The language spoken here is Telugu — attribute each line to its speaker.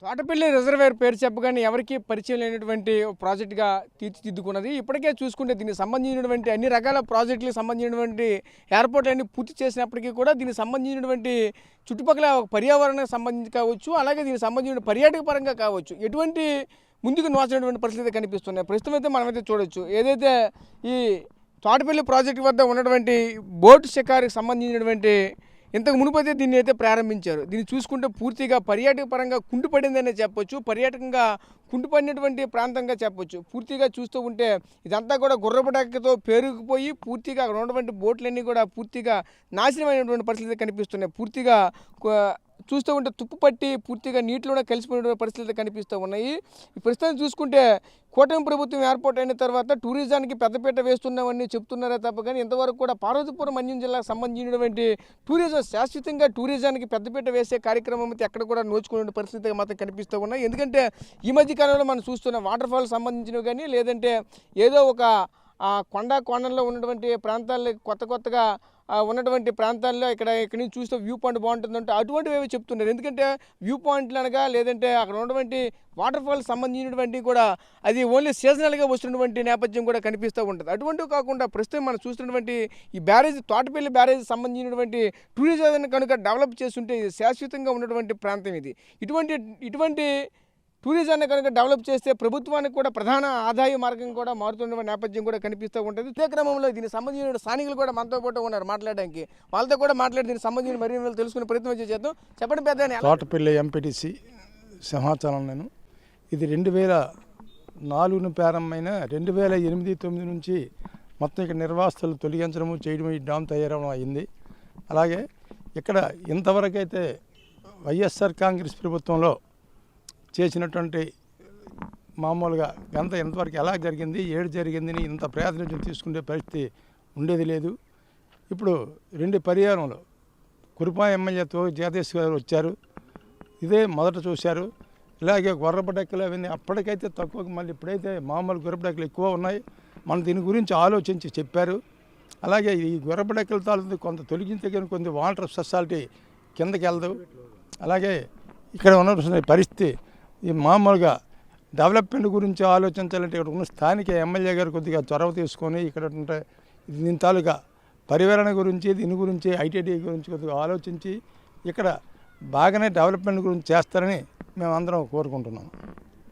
Speaker 1: తోటపల్లి రిజర్వేయర్ పేరు చెప్పగానే ఎవరికీ పరిచయం లేనటువంటి ప్రాజెక్టుగా తీర్చిదిద్దుకున్నది. ఇప్పటికే చూసుకుంటే దీనికి సంబంధించినటువంటి అన్ని రకాల ప్రాజెక్టులకు సంబంధించినటువంటి ఏర్పాట్లన్నీ పూర్తి చేసినప్పటికీ కూడా దీనికి సంబంధించినటువంటి చుట్టుపక్కల పర్యావరణానికి సంబంధించి కావచ్చు, అలాగే దీనికి సంబంధించిన పర్యాటక పరంగా కావచ్చు, ఎటువంటి ముందుకు నోచినటువంటి పరిస్థితి కనిపిస్తున్నాయి. ప్రస్తుతం అయితే మనమైతే చూడొచ్చు, ఏదైతే ఈ తోటపల్లి ప్రాజెక్టు వద్ద ఉన్నటువంటి బోటు షికారుకి సంబంధించినటువంటి ఇంతకు మునుపైతే దీన్ని అయితే ప్రారంభించారు. దీన్ని చూసుకుంటే పూర్తిగా పర్యాటక పరంగా కుంటుపడిందనే చెప్పొచ్చు, పర్యాటకంగా కుంటుపడినటువంటి ప్రాంతంగా చెప్పొచ్చు. పూర్తిగా చూస్తూ ఉంటే ఇదంతా కూడా గుర్రపు డెక్కతో పేరుకుపోయి పూర్తిగా అక్కడ ఉన్నటువంటి బోట్లన్నీ కూడా పూర్తిగా నాశనమైనటువంటి పరిస్థితులు కనిపిస్తున్నాయి. పూర్తిగా చూస్తూ ఉంటే తుప్పు పట్టి పూర్తిగా నీటిలోనే కలిసిపోయినటువంటి పరిస్థితులు కనిపిస్తూ ఉన్నాయి. ఈ ప్రస్తుతం చూసుకుంటే కూటమి ప్రభుత్వం ఏర్పాటైన తర్వాత టూరిజానికి పెద్దపీట వేస్తున్నామని చెప్తున్నారే తప్ప కానీ ఇంతవరకు కూడా పార్వతీపురం మన్యం జిల్లాకు సంబంధించినటువంటి టూరిజం శాశ్వతంగా టూరిజానికి పెద్దపీట వేసే కార్యక్రమం అయితే ఎక్కడ కూడా నోచుకునే పరిస్థితిగా మాత్రం కనిపిస్తూ ఉన్నాయి. ఎందుకంటే ఈ మధ్య కాలంలో మనం చూస్తున్న వాటర్ ఫాల్ సంబంధించినవి కానీ లేదంటే ఏదో ఒక కొండల్లో ఉన్నటువంటి ప్రాంతాల్లో కొత్తగా ఉన్నటువంటి ప్రాంతాల్లో ఇక్కడి నుంచి చూస్తే వ్యూ పాయింట్ బాగుంటుందంటే అటువంటివి చెప్తున్నారు. ఎందుకంటే వ్యూ పాయింట్లు అనగా లేదంటే అక్కడ ఉన్నటువంటి వాటర్ ఫాల్ సంబంధించినటువంటి కూడా అది ఓన్లీ సీజనల్గా వస్తున్నటువంటి నేపథ్యం కూడా కనిపిస్తూ ఉంటుంది. అటువంటివి కాకుండా ప్రస్తుతం మనం చూస్తున్నటువంటి ఈ బ్యారేజ్ తోటపల్లి బ్యారేజ్ సంబంధించినటువంటి టూరిజాన్ని కనుక డెవలప్ చేస్తుంటే ఇది శాశ్వతంగా ఉన్నటువంటి ప్రాంతం. ఇది ఇటువంటి టూరిజాన్ని కనుక డెవలప్ చేస్తే ప్రభుత్వానికి కూడా ప్రధాన ఆదాయ మార్గం కూడా మారుతున్న నేపథ్యం కూడా కనిపిస్తూ ఉంటుంది. ఇదే క్రమంలో దీనికి సంబంధించిన స్థానికులు కూడా మనతో పాటు ఉన్నారు మాట్లాడడానికి. వాళ్ళతో కూడా మాట్లాడి దీనికి సంబంధించిన మరిన్ని తెలుసుకునే ప్రయత్నం చేద్దాం. చెప్పండి పెద్ద.
Speaker 2: తోటపల్లి ఎంపీటీసీ సింహాచలం. నేను ఇది 2004 ప్రారంభమైన 2008-9 నుంచి మొత్తం ఇక్కడ నిర్వాసితులు తొలగించడము చేయడం ఈ డ్యామ్ తయారవడం అయింది. అలాగే ఇక్కడ ఇంతవరకైతే వైఎస్ఆర్ కాంగ్రెస్ ప్రభుత్వంలో చేసినటువంటి మామూలుగా ఇంతవరకు ఎలా జరిగింది జరిగిందని ఇంత ప్రాతినిధ్యం తీసుకునే పరిస్థితి ఉండేది లేదు. ఇప్పుడు 2 పర్యాయంలో కురుపా ఎమ్మెల్యేతో జగదీష్ గారు వచ్చారు, ఇదే మొదట చూశారు. ఇలాగే గుర్రపడెక్కలు అవన్నీ అప్పటికైతే తక్కువ, మళ్ళీ ఇప్పుడైతే మామూలు గుర్రపడెక్కలు ఎక్కువ ఉన్నాయి. మనం దీని గురించి ఆలోచించి చెప్పారు. అలాగే ఈ గుర్రపడెక్కల తాలూకు కొంత తొలగించగిన కొన్ని వాటర్ స్పెషాలిటీ కిందకి వెళ్దు. అలాగే ఇక్కడ ఉన్న పరిస్థితి ఈ మామూలుగా డెవలప్మెంట్ గురించి ఆలోచించాలంటే ఇక్కడ ఉన్న స్థానిక ఎమ్మెల్యే గారు కొద్దిగా చొరవ తీసుకొని ఇక్కడ ఉంటే దీని తాలూకా పరివరణ గురించి దీని గురించి ఐటీడీ గురించి కొద్దిగా ఆలోచించి ఇక్కడ బాగానే డెవలప్మెంట్ గురించి చేస్తారని మేమందరం కోరుకుంటున్నాం.